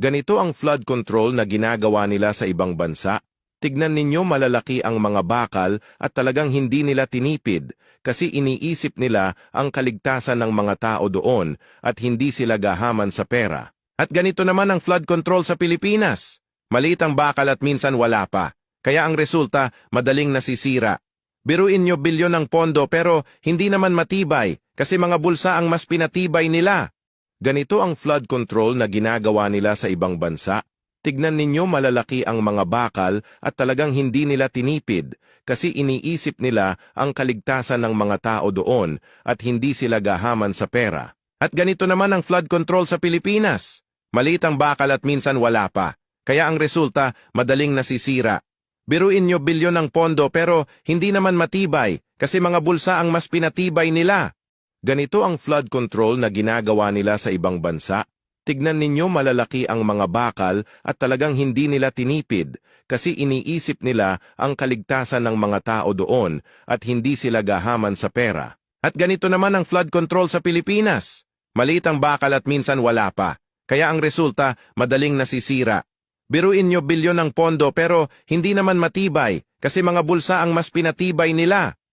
Ganito ang flood control na ginagawa nila sa ibang bansa. Tignan ninyo, malalaki ang mga bakal at talagang hindi nila tinipid kasi iniisip nila ang kaligtasan ng mga tao doon at hindi sila gahaman sa pera. At ganito naman ang flood control sa Pilipinas. Maliit ang bakal at minsan wala pa. Kaya ang resulta, madaling nasisira. Biruin nyo, bilyon ang pondo pero hindi naman matibay kasi mga bulsa ang mas pinatibay nila. Ganito ang flood control na ginagawa nila sa ibang bansa. Tignan ninyo, malalaki ang mga bakal at talagang hindi nila tinipid kasi iniisip nila ang kaligtasan ng mga tao doon at hindi sila gahaman sa pera. At ganito naman ang flood control sa Pilipinas. Maliit ang bakal at minsan wala pa. Kaya ang resulta, madaling nasisira. Biruin nyo, bilyon ang pondo pero hindi naman matibay kasi mga bulsa ang mas pinatibay nila. Ganito ang flood control na ginagawa nila sa ibang bansa. Tignan ninyo, malalaki ang mga bakal at talagang hindi nila tinipid kasi iniisip nila ang kaligtasan ng mga tao doon at hindi sila gahaman sa pera. At ganito naman ang flood control sa Pilipinas. Maliit ang bakal at minsan wala pa. Kaya ang resulta, madaling nasisira. Biruin nyo, bilyon ang pondo pero hindi naman matibay kasi mga bulsa ang mas pinatibay nila.